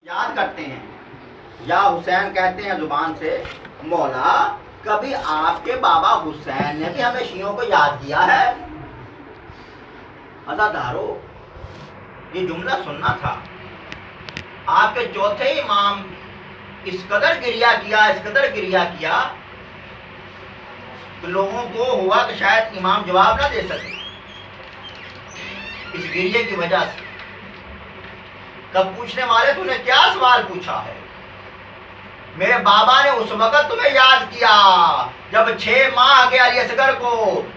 یاد کرتے ہیں یا حسین کہتے ہیں زبان سے مولا کبھی آپ کے بابا حسین نے بھی ہمیں شیعوں کو یاد کیا ہے؟ عزادارو یہ جملہ سننا تھا. آپ کے چوتھے امام اس قدر گریہ کیا کہ لوگوں کو ہوا کہ شاید امام جواب نہ دے سکے اس گریے کی وجہ سے. تب پوچھنے والے تو نے کیا سوال پوچھا ہے؟ میرے بابا نے اس وقت تمہیں یاد کیا جب 6 ماہ کے علی اصغر کو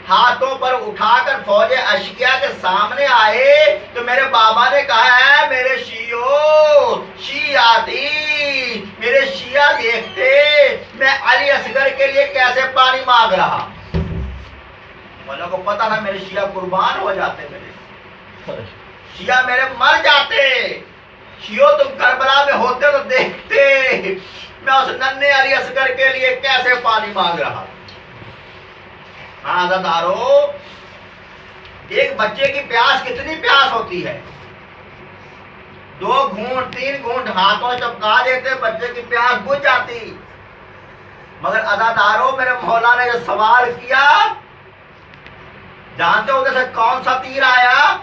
ہاتھوں پر اٹھا کر فوج اشقیاء کے سامنے آئے تو میرے بابا نے کہا ہے میرے شیعاتی میرے شیعہ دیکھتے میں علی اصغر کے لیے کیسے پانی مانگ رہا. مولا کو پتا تھا میرے شیعہ قربان ہو جاتے, میرے شیعہ میرے مر جاتے. شیعو تم کربلا میں ہوتے تو دیکھتے میں اس ننھے علی اصغر کے لیے کیسے پانی مانگ رہا. ہاں عزادارو ایک بچے کی پیاس کتنی پیاس ہوتی ہے, 2 گھونٹ 3 گھونٹ ہاتھوں چپکا دیتے بچے کی پیاس بجھ جاتی. مگر عزادارو میرے مولا نے جو سوال کیا جانتے ہو ادھر سے کون سا تیر آیا؟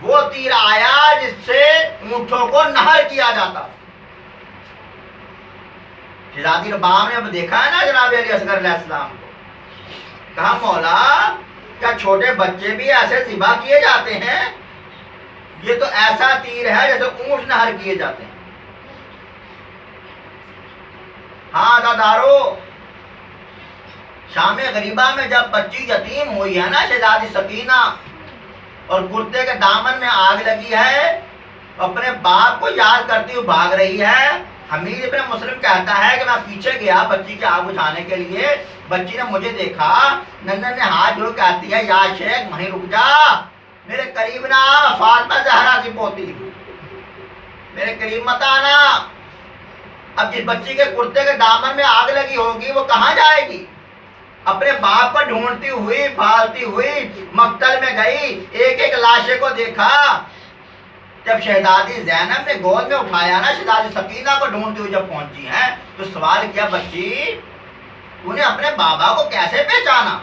وہ تیر آیا جس سے اونٹوں کو نہر کیا جاتا. شہزادی رباب نے اب دیکھا ہے نا جناب علی اصغر علیہ السلام کو, کہا مولا کیا چھوٹے بچے بھی ایسے ذبح کیے جاتے ہیں؟ یہ تو ایسا تیر ہے جیسے اونٹ نہر کیے جاتے ہیں. ہاں عزادارو شام غریبہ میں جب بچی یتیم ہوئی ہے نا شہزادی سکینہ اور کرتے کے دامن میں آگ لگی ہے, اپنے باپ کو یاد کرتی ہوئی بھاگ رہی ہے. حمید ابن مسلم کہتا ہے کہ میں پیچھے گیا بچی کی آگ بجھانے کے لیے. بچی نے مجھے دیکھا, ننن نے ہاتھ جوڑ کہتی ہے یا شیخ وہیں رک جا, میرے قریب نہ, فاطمہ زہرا کی پوتی, میرے قریب مت آنا. اب جس بچی کے کرتے کے دامن میں آگ لگی ہوگی وہ کہاں جائے گی؟ اپنے باپ کو ڈھونڈتی ہوئی پھالتی ہوئی مقتل میں گئی, ایک ایک لاشے کو دیکھا. جب شہزادی زینب نے گود میں اٹھایا نا شہزادی سکینہ کو ڈھونڈتی ہوئی جب پہنچی ہیں تو سوال کیا بچی تو نے اپنے بابا کو کیسے پہچانا؟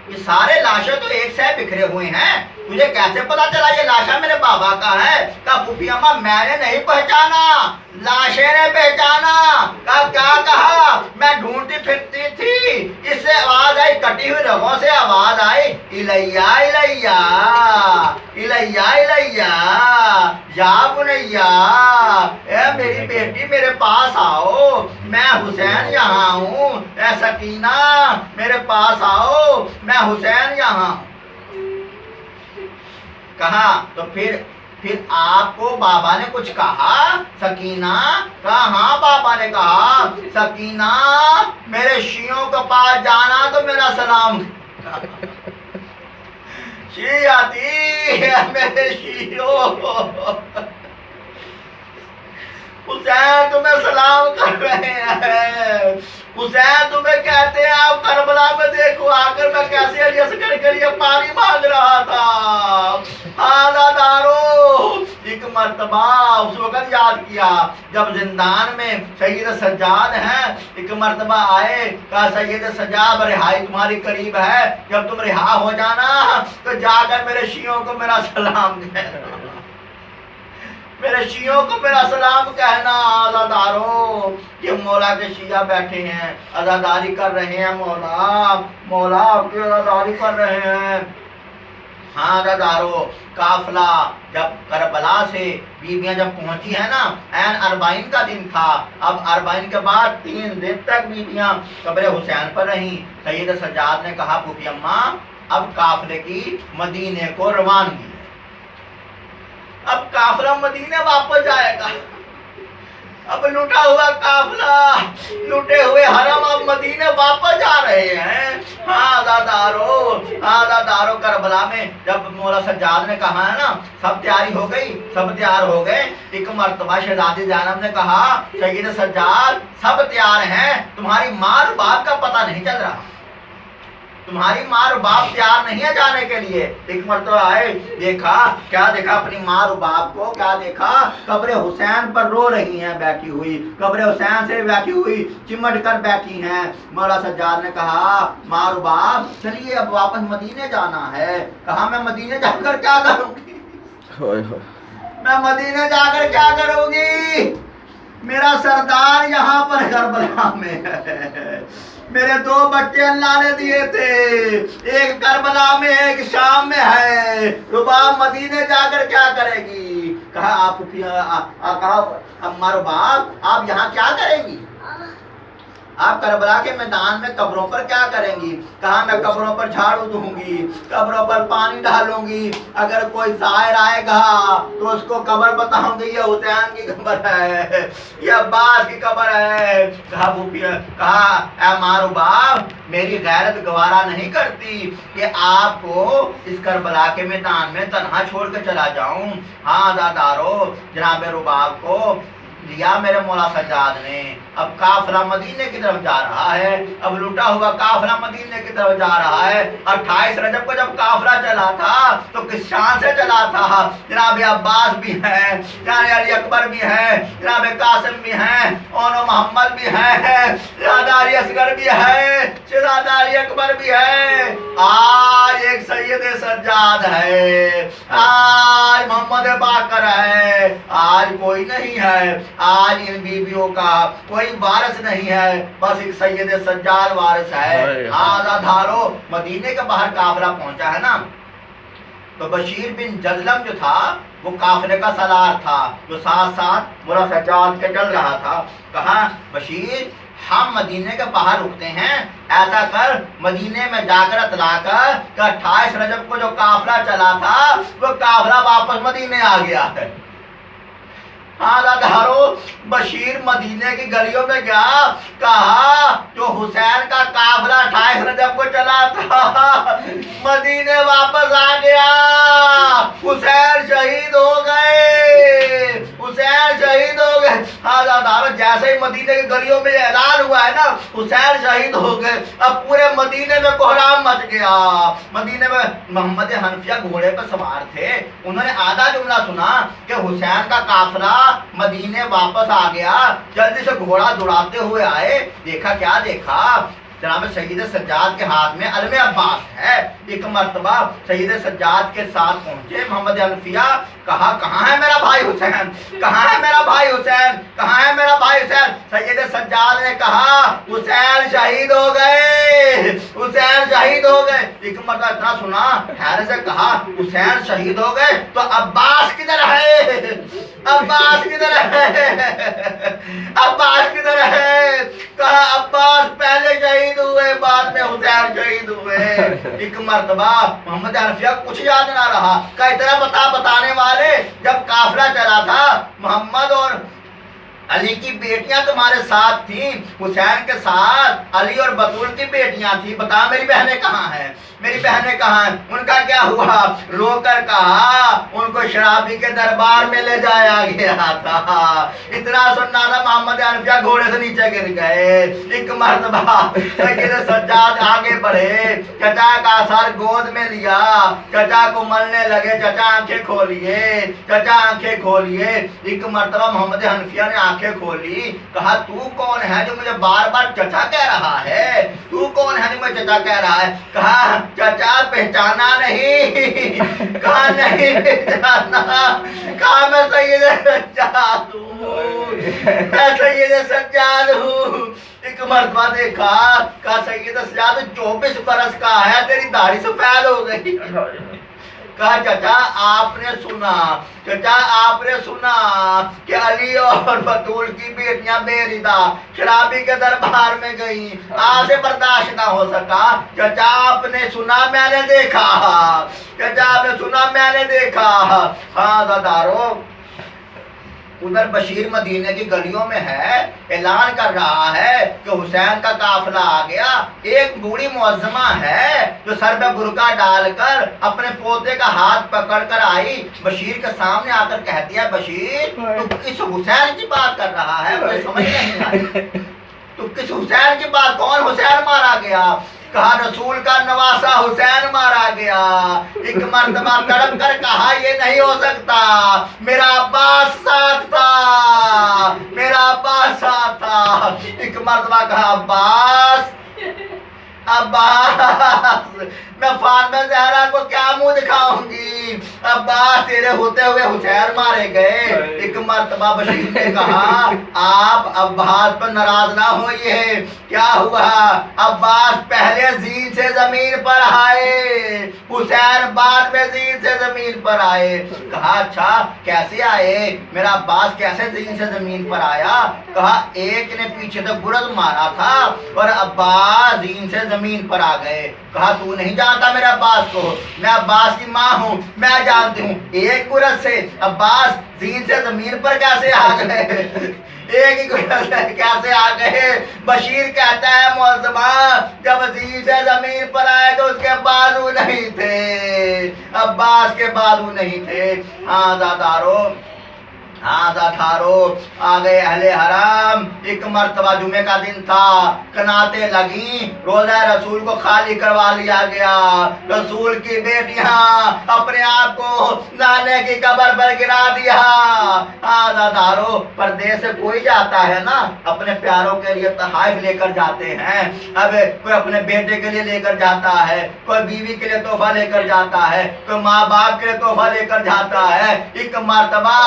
یہ سارے لاشیں تو ایک سے بکھرے ہوئے ہیں, تجھے کیسے پتا چلا یہ لاشا میرے بابا کا ہے؟ کہا پھوپھی اماں میں نے نہیں پہچانا, لاشیں نے پہچانا. کہا کیا کہا؟ میں ڈھونڈتی پھرتی تھی, اس سے آواز آئی, کٹی ہوئی رگوں سے آواز آئی, الیہ الیہ الیہ الیہ یا بنیا, اے میری بیٹی میرے پاس آؤ, میں حسین یہاں ہوں. اے سکینہ میرے پاس آؤ, میں حسین یہاں. کہا تو پھر آپ کو بابا نے کچھ کہا سکینہ؟ کہا ہاں بابا نے کہا سکینہ میرے شیعوں کے پاس جانا تو میرا سلام. شیعاتی میرے شیعوں حسین تمہیں سلام کر رہے ہیں, حسین تمہیں کہتے ہیں آپ کربلا میں دیکھو آ کر میں کیسے علی اصغر کے لیے پانی مانگ رہا تھا. عزادارو ایک مرتبہ اس وقت یاد کیا جب زندان میں سید سجاد ہیں, ایک مرتبہ آئے, کہا سید سجاد رہائی تمہاری قریب ہے, جب تم رہا ہو جانا تو جا کر میرے شیعوں کو میرا سلام کہنا, میرے شیعوں کو میرا سلام کہنا. عزادارو یہ مولا کے شیعہ بیٹھے ہیں, عزاداری کر رہے ہیں, مولا کی عزاداری کر رہے ہیں. ہاں عزادارو قافلہ جب کربلا سے بیویاں جب پہنچی ہیں نا, عین 40 کا دن تھا. اب 40 کے بعد 3 دن تک بیویاں قبر حسین پر رہیں. سید سجاد نے کہا پھوپھی اماں اب قافلے کی مدینے کو روانگی, اب قافلہ مدینے واپس جائے گا. اب لوٹا ہوا قافلہ لوٹے ہوئے حرم اب مدینے واپس جا رہے ہیں. ہاں عزادارو کربلا میں جب مولا سجاد نے کہا ہے نا سب تیاری ہو گئی, سب تیار ہو گئے. ایک مرتبہ شہزادی زینب نے کہا سید سجاد سب تیار ہیں, تمہاری ماں اور باپ کا پتہ نہیں چل رہا. تمہاری ماں اور باپ تیار نہیں ہے جانے کے لیے. ایک مرتبہ آئے, دیکھا, کیا دیکھا اپنی ماں اور باپ کو, کیا دیکھا, قبر حسین پر رو رہی ہیں بیٹھی ہوئی, قبر حسین سے بیٹھی ہوئی چمٹ کر بیٹھی ہیں. مولا سجاد نے کہا ماں اور باپ چلیے اب واپس مدینے جانا ہے. کہا میں مدینے جا کر کیا کروں گی, میں مدینے جا کر کیا کروں گی, میرا سردار یہاں پر کربلا میں ہے, میرے 2 بچے اللہ نے دیے تھے, ایک کربلا میں ایک شام میں ہے, رباب مدینے جا کر کیا کرے گی. کہا آپ مارو باپ آپ یہاں کیا کریں گی, آپ کربلا کے میدان میں قبروں پر کیا کریں گی. کہا میں قبروں پر جھاڑو دوں گی, قبروں پر پانی ڈالوں گی, اگر کوئی زائر آئے گا تو اس کو قبر بتاؤں گی یہ حسین کی قبر ہے, یہ عباس کی قبر ہے. کہا اے مارو باپ میری غیرت گوارا نہیں کرتی کہ آپ کو اس کربلا کے میدان میں تنہا چھوڑ کے چلا جاؤں. ہاں عزادارو, جناب رباب کو لیا میرے مولا سجاد نے. اب قافلہ مدینے کی طرف جا رہا ہے, اب لوٹا ہوا قافلہ مدینے کی طرف جا رہا ہے. 28 رجب کو جب قافلہ چلا تھا تو کس شان سے چلا تھا, جناب عباس بھی ہیں, جناب علی اکبر بھی ہیں, جناب قاسم بھی ہیں, اونو محمد بھی ہیں, شہزادہ علی اصغر بھی ہے, شہزادہ علی اکبر بھی ہے. آج ایک سید سجاد ہے, آج محمد باقر ہے, آج کوئی نہیں ہے, آج ان بیویوں کا کوئی وارث نہیں ہے, بس ایک سید سجاد وارث ہے. آزادارو مدینے کے باہر قافلہ پہنچا ہے نا, تو بشیر بن جزلم جو تھا وہ قافلے کا سالار تھا جو ساتھ ساتھ مولا سجاد کے چل رہا تھا. کہا بشیر ہم مدینے کے باہر رکتے ہیں, ایسا کر مدینے میں جا کر اطلاع کر کہ 28 رجب کو جو قافلہ چلا تھا وہ قافلہ واپس مدینے آ گیا ہے. دارو بشیر مدینے کی گلیوں میں گیا, کہا جو حسین کا قافلہ 28 رجب کو چلا تھا مدینے واپس آ گیا, حسین شہید ہو گئے, حسین شہید ہو گئے. دارو جیسے ہی مدینے کی گلیوں میں اعلان ہوا ہے نا حسین شہید ہو گئے, اب پورے مدینے میں کوہرام مچ گیا. مدینے میں محمد حنفیہ گھوڑے پر سوار تھے, انہوں نے آدھا جملہ سنا کہ حسین کا قافلہ مدینے واپس آ گیا, جلدی سے گھوڑا دوڑاتے ہوئے آئے, دیکھا کیا دیکھا, جناب سید سجاد کے ہاتھ میں علم عباس ہے. ایک مرتبہ سید سجاد کے ساتھ پہنچے محمد حنفیہ, کہا کہاں ہے میرا بھائی حسین, کہاں ہے میرا بھائی حسین, کہاں ہے میرا بھائی حسین. سید سجاد نے کہا حسین شہید ہو گئے, حسین شہید ہو گئے. ایک مرتبہ اتنا سنا, حیرت سے کہا حسین شہید ہو گئے تو عباس کدھر ہے, عباس کدھر ہے, عباس کدھر ہے. کہا عباس پہلے شہید ہوئے بعد میں حسین شہید ہوئے. ایک مرتبہ محمد حنفیہ کچھ یاد نہ رہا, کہ اتنا بتانے والے جب قافلہ چلا تھا محمد اور علی کی بیٹیاں تمہارے ساتھ تھیں, حسین کے ساتھ علی اور بطول کی بیٹیاں تھیں, بتا میری بہنیں کہاں ہیں, میری بہنیں کہاں ہیں. ان کا کیا ہوا, رو کر کہا ان کو شرابی کے دربار میں لے جایا گیا تھا. اتنا سننا تھا محمد حنفیہ گھوڑے سے نیچے گر گئے. ایک مرتبہ سید سجاد آگے بڑھے, چچا کا سر گود میں لیا, چچا کو ملنے لگے, چچا آنکھیں کھولیے, چچا آنکھیں کھولیے. ایک مرتبہ محمد حنفیہ نے آنکھیں کھولی, کہا تو کون ہے جو مجھے بار بار چچا کہہ رہا ہے, تو کون ہے جو مجھے چچا کہہ رہا ہے. کہا چچا پہچانا نہیں, کہا نہیں پہچانا, کہا میں سید سجاد ہوں, میں سید سجاد ہوں. ایک مرتبہ دیکھا, کہا سید سجاد 24 برس کا ہے, تیری داڑھی سفید ہو گئی. کہا چچا آپ نے سنا, چچا آپ نے سنا کہ علی اور بطول کی بیٹیاں بے ردا شرابی کے دربار میں گئیں, آج سے برداشت نہ ہو سکا. چچا آپ نے سنا, میں نے دیکھا, چچا آپ نے سنا, میں نے دیکھا. ہاں دادارو ادھر بشیر مدینے کی گلیوں میں ہے, اعلان کر رہا ہے کہ حسین کا قافلہ آ گیا. ایک بوڑھی معظمہ ہے جو سر پہ برقع ڈال کر اپنے پوتے کا ہاتھ پکڑ کر آئی, بشیر کے سامنے آ کر کہتی ہے بشیر تو کس حسین کی بات کر رہا ہے, مجھے سمجھ نہیں آئی, تو کس حسین کی بات, کون حسین مارا گیا. کہا رسول کا نواسا حسین مارا گیا. ایک مرتبہ تڑپ کر کہا یہ نہیں ہو سکتا, میرا عباس ساتھ تھا, میرا عباس ساتھ تھا. ایک مرتبہ کہا عباس عباس میں فاطمہ زہرا کو کیا منہ دکھاؤں گی, عباس تیرے ہوتے ہوئے حسین مارے گئے. ایک مرتبہ بشیر نے کہا آپ عباس پر ناراض نہ ہوئیے, کیا ہوا؟ عباس پہلے زین سے زمین پر آئے, حسین بعد میں زین سے زمین پر آئے. کہا اچھا کیسے آئے, میرا عباس کیسے زین سے زمین پر آیا؟ کہا ایک نے پیچھے سے گرز مارا تھا اور عباس زین سے زمین پر آ گئے. کہا تو نہیں جانتا میرے عباس کو, میں عباس کی ماں ہوں, میں جانتی ہوں. ایک گرز سے عباس زین سے زمین پر کیسے آ گئے؟ ایک ہی گرز سے کیسے آ گئے؟ بشیر کہتا ہے معظمہ جب زین سے زمین پر آئے تو اس کے بازو نہیں تھے, عباس کے بازو نہیں تھے. ہاں دادارو آ گئے اہل حرام. ایک مرتبہ جمعے کا دن تھا, کناتیں لگیں, روزہ رسول کو خالی کروا لیا گیا. رسول کی بیٹیاں اپنے آپ کو نانے کی قبر پر گرا دیا. دادارو پردیس سے کوئی جاتا ہے نا, اپنے پیاروں کے لیے تحائف لے کر جاتے ہیں. اب کوئی اپنے بیٹے کے لیے لے کر جاتا ہے, کوئی بیوی کے لیے تحفہ لے کر جاتا ہے, کوئی ماں باپ کے لیے تحفہ لے کر جاتا ہے. ایک مرتبہ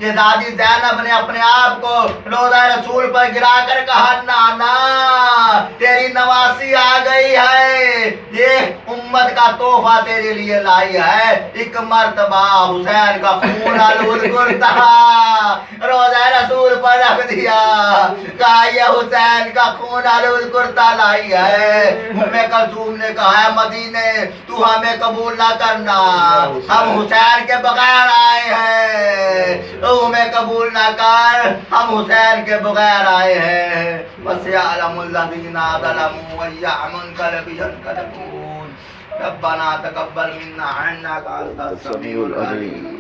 یہ دادی زینب نے اپنے آپ کو روضہ رسول پر گرا کر کہا نانا تیری نواسی آ گئی ہے, یہ امت کا تحفہ تیرے لیے لائی ہے. ایک مرتبہ حسین کا خون آلود کرتا روضہ رسول پر رکھ دیا, کہا یہ حسین کا خون آلود کرتا لائی ہے. ام کلثوم نے کہا مدینے تو ہمیں قبول نہ کرنا, ہم حسین کے بغیر آئے ہیں, ہمیں قبول نہ کر, ہم حسین کے بغیر آئے ہیں. وَسَيَعْلَمُ الَّذِينَ ظَلَمُوا وَيَعْلَمُ الْمُنكَرَ. ربنا تقبل منا انك انت السميع العليم.